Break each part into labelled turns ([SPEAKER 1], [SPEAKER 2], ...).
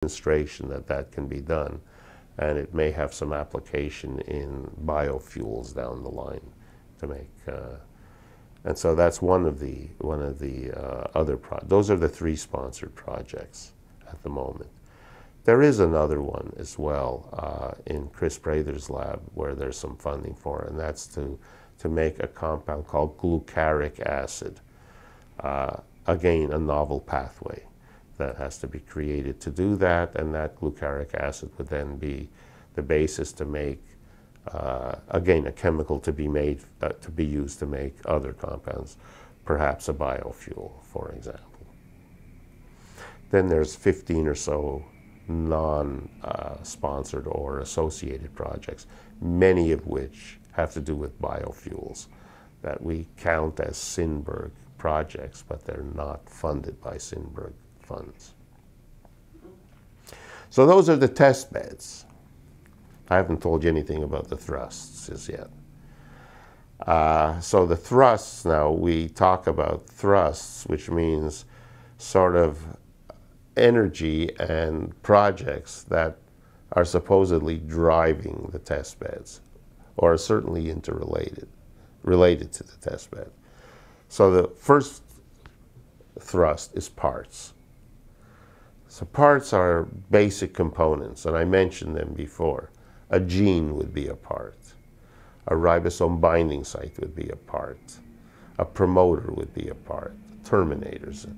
[SPEAKER 1] demonstration that that can be done, and it may have some application in biofuels down the line to make. And so that's one of the other those are the 3 sponsored projects at the moment. There is another one as well in Chris Prather's lab where there's some funding for it, and that's to make a compound called glucaric acid. Again, a novel pathway that has to be created to do that, and that glucaric acid would then be the basis to make, again, a chemical to be made, to be used to make other compounds, perhaps a biofuel, for example. Then there's 15 or so non-sponsored or associated projects, many of which have to do with biofuels that we count as Synberg projects, but they're not funded by Synberg funds. So those are the test beds. I haven't told you anything about the thrusts as yet. So the thrusts, now we talk about thrusts, which means sort of energy and projects that are supposedly driving the test beds, or are certainly related to the test bed. So the first thrust is parts. So parts are basic components, and I mentioned them before. A gene would be a part. A ribosome binding site would be a part. A promoter would be a part. Terminators.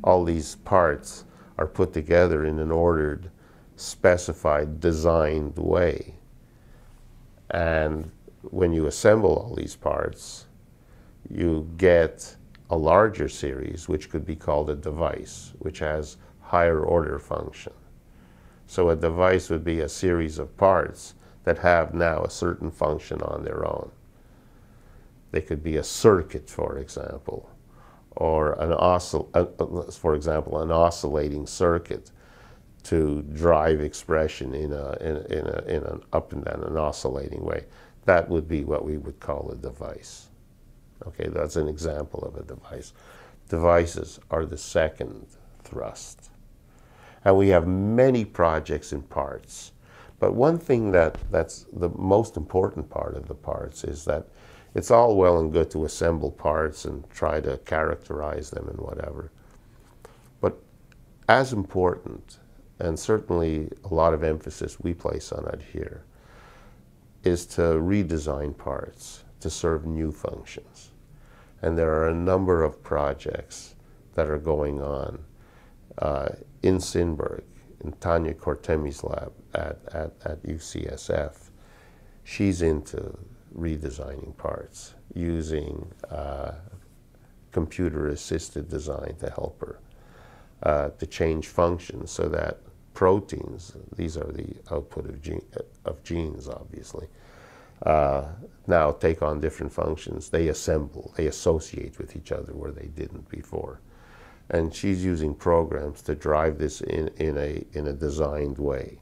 [SPEAKER 1] All these parts are put together in an ordered, specified, designed way. And when you assemble all these parts, you get a larger series, which could be called a device, which has higher order function. So a device would be a series of parts that have now a certain function on their own. They could be a circuit, for example, or an oscillating circuit to drive expression in an up and down, an oscillating way. That would be what we would call a device. Okay, that's an example of a device. Devices are the second thrust. And we have many projects in parts. But one thing that's the most important part of the parts is that it's all well and good to assemble parts and try to characterize them and whatever. But as important, and certainly a lot of emphasis we place on it here, is to redesign parts to serve new functions. And there are a number of projects that are going on in Synberg, in Tanya Kortemi's lab at UCSF. She's into redesigning parts using computer-assisted design to help her to change functions so that proteins, these are the output of genes, obviously, now take on different functions. They assemble, they associate with each other where they didn't before. And she's using programs to drive this in a designed way.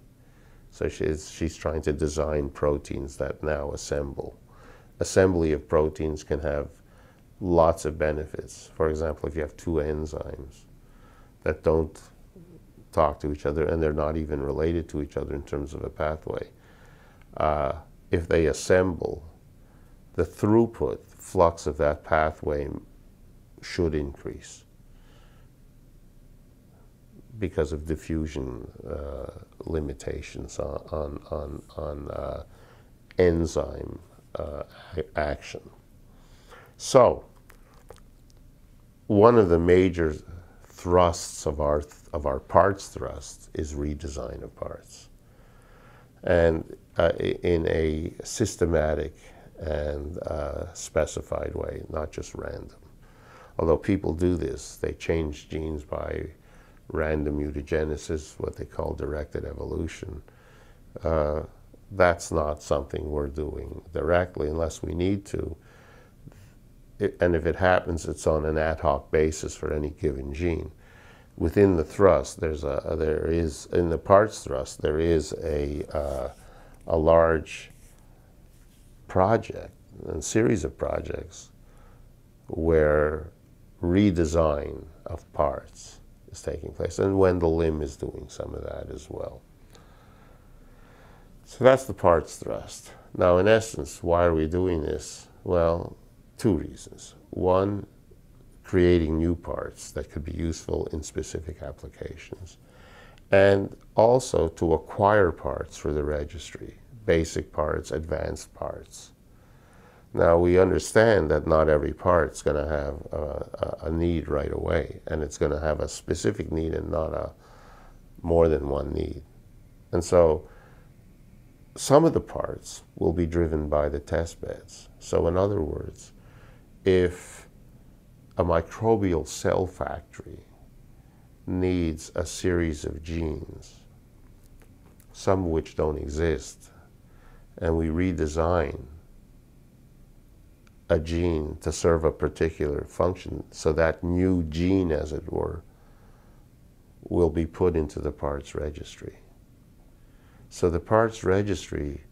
[SPEAKER 1] So she's trying to design proteins that now assemble. Assembly of proteins can have lots of benefits. For example, if you have 2 enzymes that don't talk to each other and they're not even related to each other in terms of a pathway, if they assemble, the throughput, flux of that pathway should increase because of diffusion limitations on enzyme action. So one of the major thrusts of our parts thrust is redesign of parts, and in a systematic and specified way, not just random. Although people do this, they change genes by random mutagenesis, what they call directed evolution. That's not something we're doing directly unless we need to. And if it happens, it's on an ad hoc basis for any given gene. Within the thrust, in the parts thrust, there is a large project, a series of projects where redesign of parts is taking place. And Wendell Lim is doing some of that as well. So that's the parts thrust. Now, in essence, why are we doing this? Well, two reasons. One, creating new parts that could be useful in specific applications. And also to acquire parts for the registry, basic parts, advanced parts. Now, we understand that not every part's going to have a need right away, and it's going to have a specific need and not more than one need. And so some of the parts will be driven by the test beds. So in other words, if a microbial cell factory needs a series of genes, some of which don't exist, and we redesign a gene to serve a particular function, so that new gene, as it were, will be put into the parts registry. So the parts registry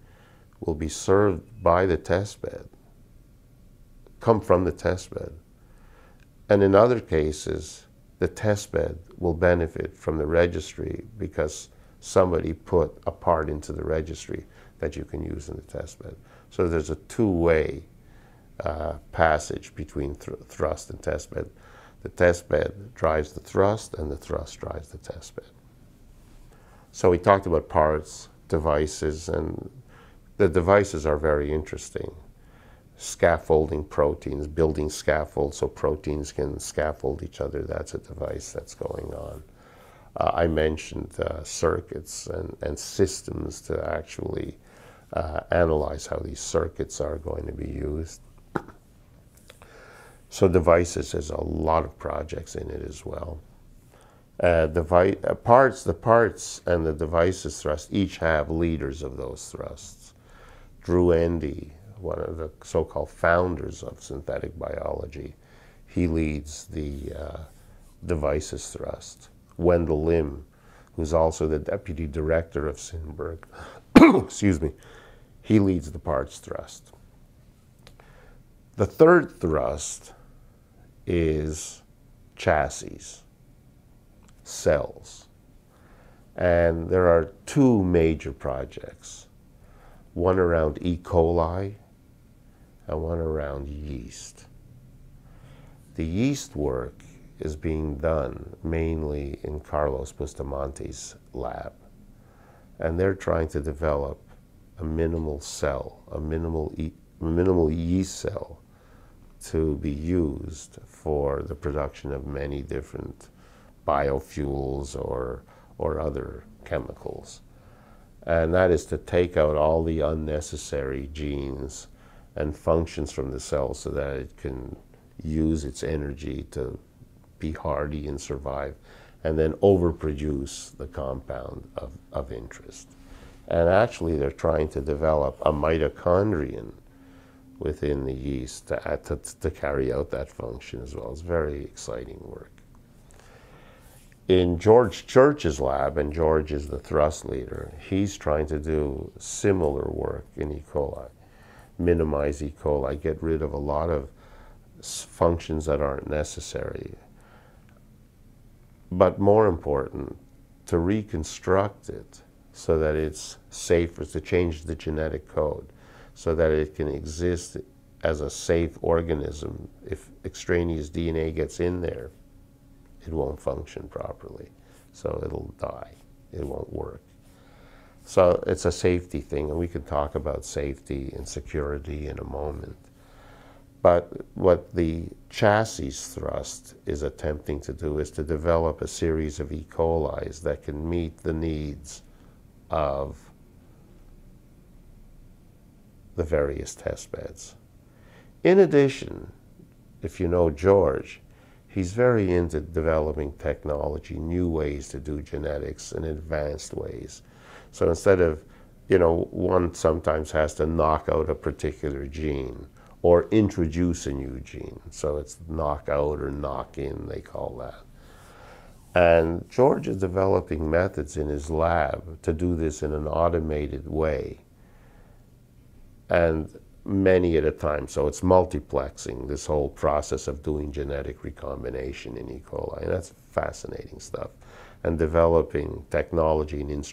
[SPEAKER 1] will be served by the test bed, come from the test bed. And in other cases, the test bed will benefit from the registry because somebody put a part into the registry that you can use in the test bed. So there's a two-way passage between thrust and test bed. The test bed drives the thrust, and the thrust drives the test bed. So we talked about parts, devices, and the devices are very interesting. Scaffolding proteins, building scaffolds so proteins can scaffold each other, that's a device that's going on. I mentioned circuits and systems to actually analyze how these circuits are going to be used. So devices, there's a lot of projects in it as well. The parts and the devices thrust each have leaders of those thrusts. Drew Endy, one of the so-called founders of synthetic biology, he leads the devices thrust. Wendell Lim, who's also the deputy director of Synbio, excuse me, he leads the parts thrust. The third thrust is chassis, cells. And there are two major projects, one around E. coli and one around yeast. The yeast work is being done mainly in Carlos Bustamante's lab. And they're trying to develop a minimal cell, a minimal yeast cell to be used for the production of many different biofuels or other chemicals. And that is to take out all the unnecessary genes and functions from the cell so that it can use its energy to be hardy and survive, and then overproduce the compound of interest. And actually they're trying to develop a mitochondrion within the yeast to carry out that function as well. It's very exciting work. In George Church's lab, and George is the thrust leader, he's trying to do similar work in E. coli, minimize E. coli, get rid of a lot of functions that aren't necessary. But more important, to reconstruct it so that it's safer, to change the genetic code so that it can exist as a safe organism. If extraneous DNA gets in there, it won't function properly. So it'll die. It won't work. So it's a safety thing, and we can talk about safety and security in a moment. But what the chassis thrust is attempting to do is to develop a series of E. colis that can meet the needs of the various test beds. In addition, if you know George, he's very into developing technology, new ways to do genetics in advanced ways. So instead of, one sometimes has to knock out a particular gene or introduce a new gene. So it's knock out or knock in, they call that. And George is developing methods in his lab to do this in an automated way, and many at a time. So it's multiplexing, this whole process of doing genetic recombination in E. coli. And that's fascinating stuff, and developing technology and instruments